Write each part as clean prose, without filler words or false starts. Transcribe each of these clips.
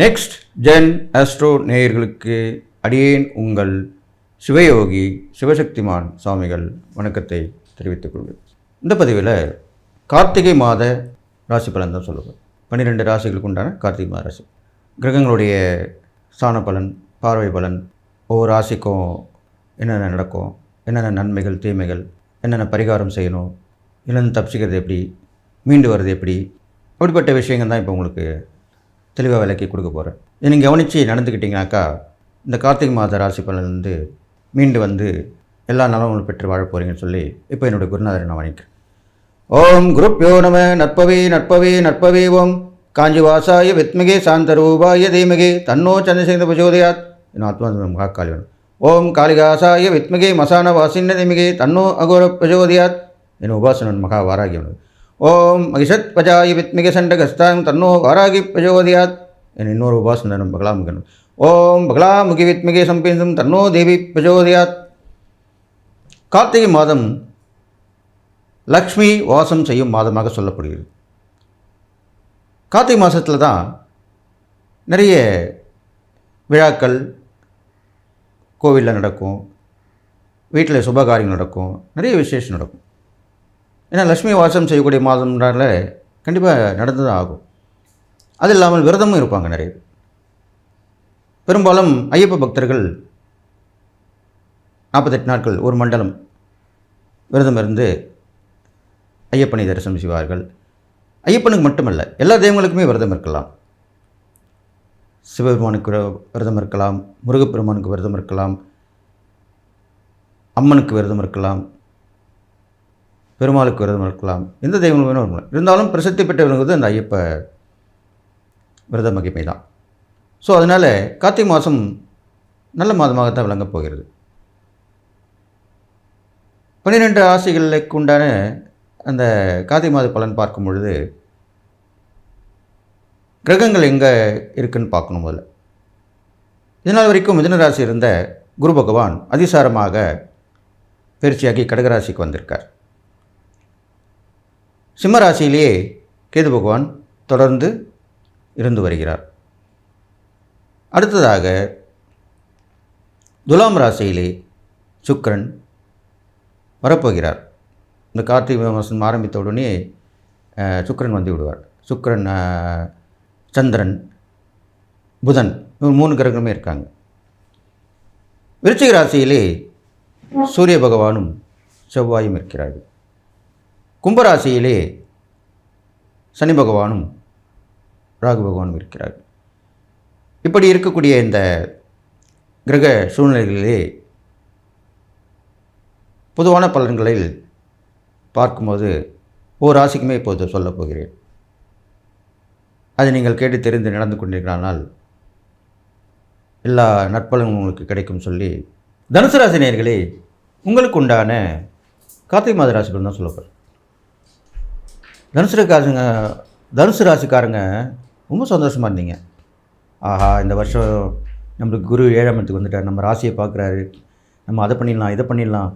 Next gen astro நேயர்களுக்கு அடியேன் உங்கள் சிவயோகி சிவசக்திமான் சுவாமிகள் வணக்கத்தை தெரிவித்துக் கொள்கிறேன். இந்த பதிவில் கார்த்திகை மாத ராசி பலன் தான் சொல்லுவேன். 12 ராசிகளுக்கு உண்டான கார்த்திகை மாத ராசி கிரகங்களுடைய ஸ்தான பலன், பார்வை பலன், ஒவ்வொரு ராசிக்கும் என்னென்ன நடக்கும், என்னென்ன நன்மைகள் தீமைகள், என்னென்ன பரிகாரம் செய்யணும், என்னென்ன தப்பிச்சுக்கிறது எப்படி, மீண்டு வர்றது எப்படி, அப்படிப்பட்ட விஷயங்கள் தான் இப்போ உங்களுக்கு தெளிவாக விளக்கி கொடுக்க போகிறேன். இதை நீங்கள் கவனித்து நடந்துக்கிட்டிங்கனாக்கா இந்த கார்த்திகை மாத ராசி பலன்லேருந்து மீண்டு வந்து எல்லா நலங்களும் பெற்று வாழ போகிறீங்கன்னு சொல்லி இப்போ என்னுடைய குருநாதரை நான் வணங்கிக்கிறேன். ஓம் குருப்யோ நம நற்பவே நற்பவே நற்பவே ஓம் காஞ்சிவாசாய வித்மகே சாந்தரூபாய தீமகே தன்னோ சந்திரசேகர பிரச்சோதயாத். என் ஆத்மா மகாகாளி வேணும். ஓம் காளிகாசாய வித்மகே மசான வாசின்ன தீமகே தன்னோ அகோர பிரச்சோதயாத். என் உபாசனன் மகா வாராகி வேணும். ஓம் மகிஷத் பஜாய வித்மிக சண்டகஸ்தாம் தன்னோ வாராகி பிரச்சோதயாத். என் இன்னொரு உபாசனன் பகலாமுகன். ஓம் பகலாமுகி வித்மிகே சம்பேந்தும் தன்னோ தேவி பிரச்சோதயாத். கார்த்திகை மாதம் லக்ஷ்மி வாசம் செய்யும் மாதமாக சொல்லப்படுகிறது. கார்த்திகை மாதத்தில் தான் நிறைய விழாக்கள் கோவிலில் நடக்கும், வீட்டில் சுபகாரியங்கள் நடக்கும், நிறைய விசேஷம் நடக்கும். ஏன்னா லக்ஷ்மி வாசம் செய்யக்கூடிய மாதம்னால கண்டிப்பாக நடந்து தான் ஆகும். அது இல்லாமல் விரதமும் இருப்பாங்க நிறைய. பெரும்பாலும் ஐயப்ப பக்தர்கள் 48 நாட்கள் ஒரு மண்டலம் விரதம் இருந்து ஐயப்பனை தரிசனம் செய்வார்கள். ஐயப்பனுக்கு மட்டுமல்ல, எல்லா தெய்வங்களுக்குமே விரதம் இருக்கலாம். சிவபெருமானுக்கு விரதம் இருக்கலாம், முருகப்பெருமானுக்கு விரதம் இருக்கலாம், அம்மனுக்கு விரதம் இருக்கலாம், பெருமாளுக்கு விரதம் இருக்கலாம், எந்த தெய்வங்களும் வேணும் இருக்கலாம். இருந்தாலும் பிரசித்தி பெற்றவங்கிறது அந்த ஐயப்ப விரத மகிமை தான். ஸோ அதனால் கார்த்திகை மாதம் நல்ல மாதமாகத்தான் விளங்கப் போகிறது. 12 ராசிகளுக்கு உண்டான அந்த கார்த்திகை மாத பலன் பார்க்கும் பொழுது கிரகங்கள் எங்கே இருக்குன்னு பார்க்கணும். முதல்ல இதனால் வரைக்கும் மிதுன ராசி இருந்த குரு பகவான் அதிசாரமாக பயிற்சியாகி கடகராசிக்கு வந்திருக்கார். சிம்ம ராசியிலேயே கேது பகவான் தொடர்ந்து இருந்து வருகிறார். அடுத்ததாக துலாம் ராசியிலே சுக்கிரன் வரப்போகிறார். இந்த கார்த்திகை மாதம் ஆரம்பித்த உடனே சுக்கிரன் வந்து விடுவார். சுக்கிரன், சந்திரன், புதன், 3 கிரகமே இருக்காங்க. விருச்சிக ராசியிலே சூரிய பகவானும் செவ்வாயும் இருக்கிறார்கள். கும்பராசியிலே சனி பகவானும் ராகு பகவானும் இருக்கிறார்கள். இப்படி இருக்கக்கூடிய இந்த கிரக சூழ்நிலைகளிலே பொதுவான பலன்களில் பார்க்கும்போது ஒவ்வொரு ராசிக்குமே இப்போது சொல்லப் போகிறேன். அதை நீங்கள் கேட்டு தெரிந்து நடந்து கொண்டிருக்கிறானால் எல்லா நற்பலனும் உங்களுக்கு கிடைக்கும் சொல்லி, தனுசு ராசி நேயர்களே, உங்களுக்கு உண்டான கார்த்திகை மாத ராசி பலன் தான் சொல்லப்படுறேன். தனுசு ராசிக்காரங்க ரொம்ப சந்தோஷமாக இருந்தீங்க. ஆஹா, இந்த வருஷம் நம்மளுக்கு குரு 7ஆம் இடத்துக்கு வந்துட்டார், நம்ம ராசியை பார்க்குறாரு, நம்ம அதை பண்ணிடலாம் இதை பண்ணிடலாம்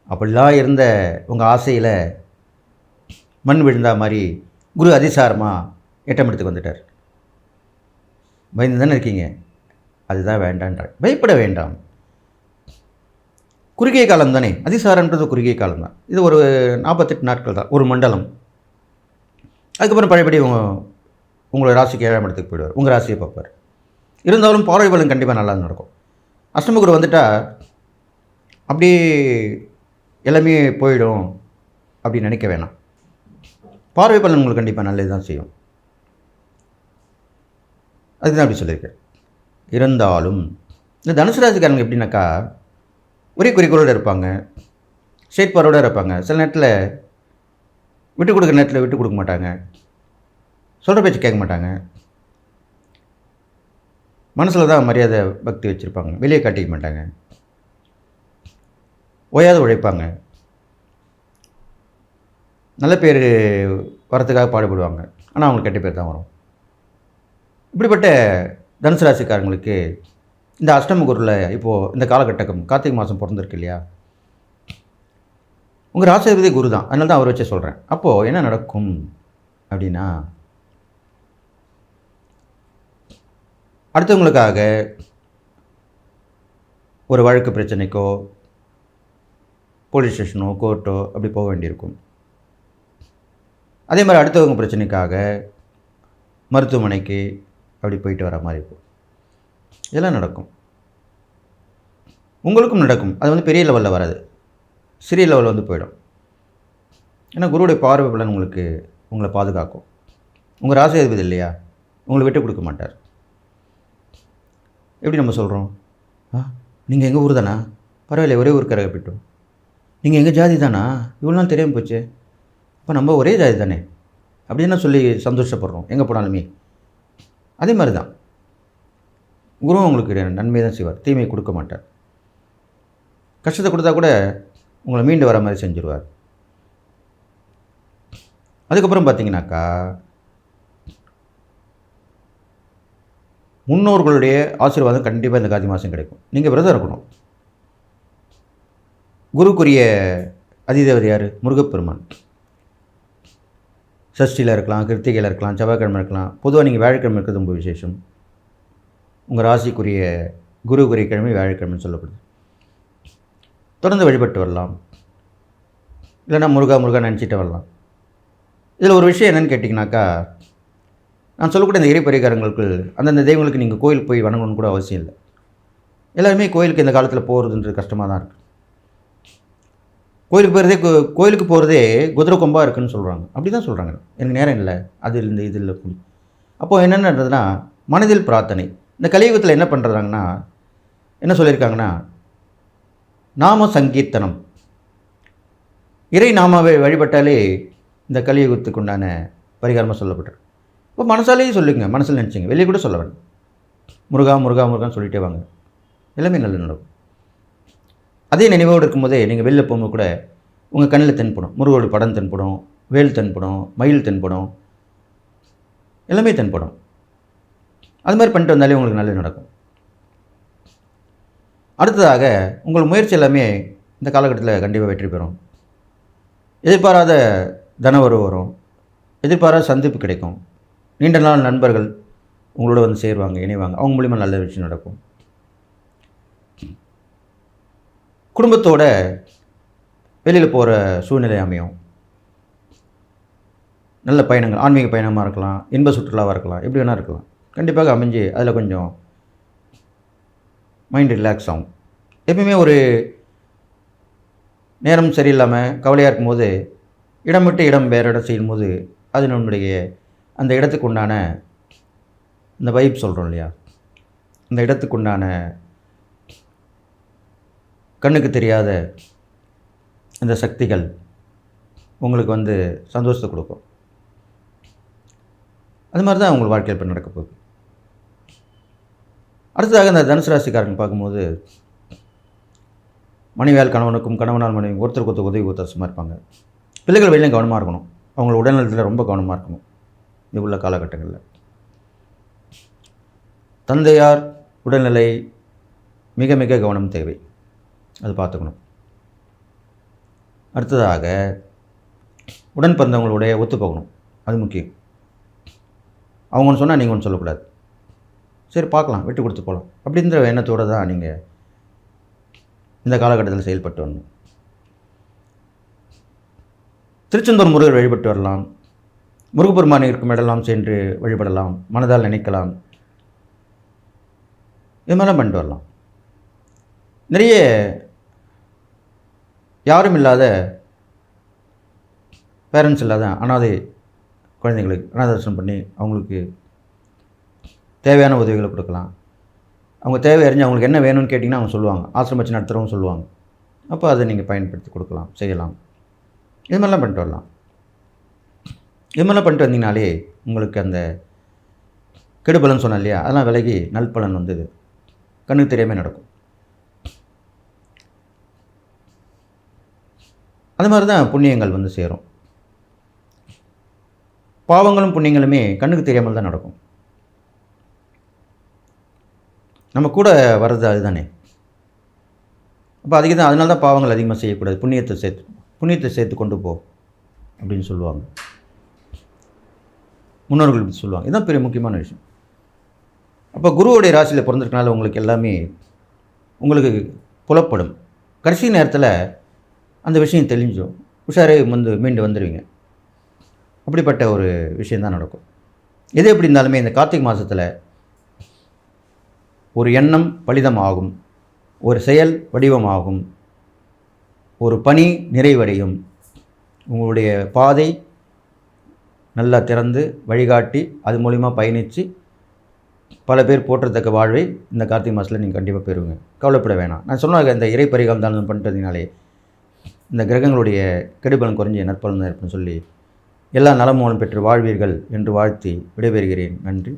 அப்படிலாம் இருந்த உங்கள் ஆசையில் மண் விழுந்தா மாதிரி குரு அதிசாரமாக 8ஆம் இடத்துக்கு வந்துட்டார். பயந்து தானே இருக்கீங்க. அதுதான் வேண்டான்றார். பயப்பட வேண்டாம். குறுகிய காலம் தானே, அதிசாரன்றது குறுகிய காலம் தான். இது ஒரு 48 நாட்கள் தான், ஒரு மண்டலம். அதுக்கப்புறம் பழையபடி உங்களோட ராசிக்கு 7ஆம் இடத்துக்கு போயிடுவார், உங்கள் ராசியை பார்ப்பார். இருந்தாலும் பார்வை பலன் கண்டிப்பாக நல்லா நடக்கும். அஷ்டம குரு வந்துட்டால் அப்படியே எல்லாமே போயிடும் அப்படின்னு நினைக்க வேணாம். பார்வை பலன் உங்களுக்கு கண்டிப்பாக நல்லது தான் செய்யும். அதுதான் அப்படி சொல்லியிருக்கேன். இருந்தாலும் இந்த தனுசு ராசிக்காரங்க எப்படின்னாக்கா ஒரே குறிக்கோளோடு இருப்பாங்க, ஸ்ட்ரெயிட் பார்வோடு இருப்பாங்க. சில நேரத்தில் விட்டு கொடுக்குற நேரத்தில் விட்டு கொடுக்க மாட்டாங்க, சொல்கிற பேச்சு கேட்க மாட்டாங்க. மனசில் தான் மரியாதை பக்தி வச்சுருப்பாங்க, வெளியே காட்டிக்க மாட்டாங்க. ஓயாத உழைப்பாங்க, நல்ல பேர் வரத்துக்காக பாடுபடுவாங்க. ஆனால் அவங்களுக்கு கெட்ட பேர் தான் வரும். இப்படிப்பட்ட தனுசு ராசிக்காரங்களுக்கு இந்த அஷ்டம குருவில் இப்போது இந்த காலகட்டம் கார்த்திகை மாதம் பிறந்திருக்கு இல்லையா, உங்கள் ராசிபதி குரு தான், அதனால தான் அவரை வச்சு சொல்கிறேன். அப்போது என்ன நடக்கும் அப்படின்னா, அடுத்தவங்களுக்காக ஒரு வழக்கு பிரச்சனைக்கோ போலீஸ் ஸ்டேஷனோ கோர்ட்டோ அப்படி போக வேண்டியிருக்கும். அதே மாதிரி அடுத்தவங்க பிரச்சனைக்காக மருத்துவமனைக்கு அப்படி போயிட்டு வர மாதிரி இருக்கும். இதெல்லாம் நடக்கும், உங்களுக்கும் நடக்கும். அது வந்து பெரிய லெவலில் வராது, சிறிய லெவலில் வந்து போயிடும். ஏன்னா குருவுடைய பார்வை பலன் உங்களை பாதுகாக்கும். உங்கள் ராசி அதிபதி இல்லையா, உங்களை விட்டு கொடுக்க மாட்டார். எப்படி நம்ம சொல்கிறோம், நீங்கள் எங்கள் ஊர் தானா, பரவாயில்ல ஒரே ஊருக்காரங்க போய்ட்டோம், நீங்கள் எங்கள் ஜாதி தானா, இவ்வளோ நாள் தெரியாமல் போச்சு, இப்போ நம்ம ஒரே ஜாதி தானே அப்படின்னு சொல்லி சந்தோஷப்படுறோம் எங்கே போனாலுமே. அதே மாதிரி தான் குருவும் உங்களுக்கு நன்மை தான் செய்வார், தீமையை கொடுக்க மாட்டார். கஷ்டத்தை கொடுத்தா கூட உங்களை மீண்டு வர மாதிரி செஞ்சுருவார். அதுக்கப்புறம் பார்த்தீங்கன்னாக்கா முன்னோர்களுடைய ஆசீர்வாதம் கண்டிப்பாக இந்த கார்த்திகை மாதம் கிடைக்கும். நீங்கள் விரதம் இருக்கணும். குருக்குரிய அதிதேவதை யார்? முருகப்பெருமான். சஷ்டியில் இருக்கலாம், கிருத்திகையில் இருக்கலாம், செவ்வாய்க்கிழமை இருக்கலாம். பொதுவாக நீங்கள் வியாழக்கிழமை இருக்கிறது ரொம்ப விசேஷம். உங்கள் ராசிக்குரிய குருக்குரிய கிழமை வியாழக்கிழமைன்னு சொல்லப்படுது. தொடர்ந்து வழிபட்டு வரலாம், இல்லைன்னா முருகா நினச்சிட்டு வரலாம். இதில் ஒரு விஷயம் என்னென்னு கேட்டிங்கனாக்கா, நான் சொல்லக்கூடிய இந்த இறை பரிகாரங்களுக்கு அந்தந்த தெய்வங்களுக்கு நீங்கள் கோயிலுக்கு போய் வணங்கணும்னு கூட அவசியம் இல்லை. எல்லாருமே கோயிலுக்கு இந்த காலத்தில் போகிறதுன்றது கஷ்டமாக தான் இருக்குது. கோயிலுக்கு போகிறதே குதிரை கொம்பாக இருக்குதுன்னு சொல்கிறாங்க. அப்படி தான் சொல்கிறாங்க. எனக்கு நேரம் இல்லை, அது இந்த இது இல்லை. அப்போது என்னென்னதுன்னா மனதில் பிரார்த்தனை. இந்த கலியுகத்தில் என்ன பண்ணுறாங்கன்னா, என்ன சொல்லியிருக்காங்கன்னா, நாம சங்கீர்த்தனம், இறை நாமாவை வழிபட்டாலே இந்த கலியுகத்துக்கு உண்டான பரிகாரமாக சொல்லப்பட்டிருக்கு. இப்போ மனசாலேயே சொல்லுங்க, மனசில் நினச்சிங்க, வெளியே கூட சொல்ல வேண்டாம். முருகான்னு சொல்லிட்டே வாங்க, எல்லாமே நல்ல நடக்கும். அதே நினைவோடு இருக்கும்போதே நீங்கள் வெளியில் போகும்போது கூட உங்கள் கண்ணில் தென்படும், முருகோட படம் தென்படும், வேல் தென்படும், மயில் தென்படும், எல்லாமே தென்படும். அது மாதிரி பண்ணிட்டு வந்தாலே உங்களுக்கு நல்லது நடக்கும். அடுத்ததாக உங்கள் முயற்சி எல்லாமே இந்த காலகட்டத்தில் கண்டிப்பாக வெற்றி பெறும். எதிர்பாராத தனவரவு வரும், எதிர்பாராத சந்திப்பு கிடைக்கும். நீண்ட நாள் நண்பர்கள் உங்களோட வந்து சேருவாங்க, இணைவாங்க. அவங்க மூலிமா நல்ல விஷயம் நடக்கும். குடும்பத்தோட வெளியில் போகிற சூழ்நிலை அமையும். நல்ல பயணங்கள், ஆன்மீக பயணமாக இருக்கலாம், இன்ப சுற்றுலாவாக இருக்கலாம், எப்படி வேணால் இருக்கலாம். கண்டிப்பாக அமைஞ்சு அதில் கொஞ்சம் மைண்ட் ரிலாக்ஸ் ஆகும். எப்பயுமே ஒரு நேரம் சரியில்லாமல் கவலையாக இருக்கும்போது இடம் விட்டு இடம் வேறு இடம் செய்யும்போது அது நம்முடைய அந்த இடத்துக்கு உண்டான இந்த வைப் சொல்கிறோம் இல்லையா, அந்த இடத்துக்கு உண்டான கண்ணுக்கு தெரியாத இந்த சக்திகள் உங்களுக்கு வந்து சந்தோஷத்தை கொடுக்கும். அது மாதிரி தான் உங்கள் வாழ்க்கையில் இப்போ நடக்க போகுது. அடுத்ததாக இந்த தனுசு ராசிக்காரங்க பார்க்கும்போது மனைவியால் கணவனுக்கும், கணவனால் மனைவி ஒருத்தருக்கு உதவி ஒருத்தரசமாக இருப்பாங்க. பிள்ளைகள் வெளியில் கவனமாக இருக்கணும், அவங்களோட உடல்நலத்தில் ரொம்ப கவனமாக இருக்கணும். இது உள்ள காலகட்டங்களில் தந்தையார் உடல்நிலை மிக மிக கவனம் தேவை, அது பார்த்துக்கணும். அடுத்ததாக உடன் பிறந்தவங்களுடைய ஒத்து போகணும், அது முக்கியம். அவங்க ஒன்று சொன்னால் நீங்கள் ஒன்று சொல்லக்கூடாது. சரி பார்க்கலாம், விட்டு கொடுத்து போகலாம் அப்படின்ற எண்ணத்தோடு தான் நீங்கள் இந்த காலகட்டத்தில் செயல்பட்டு வரணும். திருச்செந்தூர் முருகர் வழிபட்டு வரலாம். முருகப்பெருமான் இருக்கும் இடமெல்லாம் சென்று வழிபடலாம், மனதால் நினைக்கலாம், இது மாதிரிலாம் பண்ணிட்டு வரலாம். நிறைய யாரும் இல்லாத, பேரண்ட்ஸ் இல்லாத அனாதை குழந்தைங்களுக்கு அனாதர்சனம் பண்ணி அவங்களுக்கு தேவையான உதவிகளை கொடுக்கலாம். அவங்க தேவை அறிஞ்சு அவங்களுக்கு என்ன வேணும்னு கேட்டிங்கன்னா அவங்க சொல்லுவாங்க. ஆசிரமம் வச்சு நடத்துகிறவங்க சொல்லுவாங்க. அப்போ அதை நீங்கள் பயன்படுத்தி கொடுக்கலாம், செய்யலாம். இது மாதிரிலாம் பண்ணிட்டு வரலாம். இது மாதிரிலாம் பண்ணிட்டு வந்தீங்கனாலே உங்களுக்கு அந்த கெடுபலன் சொன்னேன் இல்லையா, அதெல்லாம் விலகி நல்பலன் வந்து கண்ணுக்கு தெரியாமல் நடக்கும். அது மாதிரி தான் புண்ணியங்கள் வந்து சேரும். பாவங்களும் புண்ணியங்களுமே கண்ணுக்கு தெரியாமல் தான் நடக்கும். நம்ம கூட வர்றது அதுதானே. அப்போ அதுக்கு தான், அதனால தான் பாவங்கள் அதிகமாக செய்யக்கூடாது, புண்ணியத்தை சேர்த்து கொண்டு போ அப்படின்னு சொல்லுவாங்க முன்னோர்கள், இப்படி சொல்லுவாங்க. இதுதான் பெரிய முக்கியமான விஷயம். அப்போ குருவுடைய ராசியில் பிறந்திருக்கனால உங்களுக்கு எல்லாமே உங்களுக்கு புலப்படும். கடைசி நேரத்தில் அந்த விஷயம் தெளிஞ்சும் உஷாரே மீண்டு வந்துடுவீங்க. அப்படிப்பட்ட ஒரு விஷயந்தான் நடக்கும். எது எப்படி இருந்தாலுமே இந்த கார்த்திகை மாதத்தில் ஒரு எண்ணம் பலிதமாகும், ஒரு செயல் வடிவமாகும், ஒரு பணி நிறைவடையும். உங்களுடைய பாதை நல்லா திறந்து வழிகாட்டி அது மூலிமா பயணித்து பல பேர் போற்றத்தக்க வாழ்வை இந்த கார்த்திகை மாதத்தில் நீங்கள் கண்டிப்பாக பெறுவீங்க. கவலைப்பட வேணாம். நான் சொன்னாங்க இந்த இறை பரிகாரம் தான் பண்ணுறதுனாலே இந்த கிரகங்களுடைய கெடுபலன் குறைஞ்சி நற்பலன் தான் இருப்புன்னு சொல்லி எல்லா நலமோலும் பெற்று வாழ்வீர்கள் என்று வாழ்த்தி விடைபெறுகிறேன். நன்றி.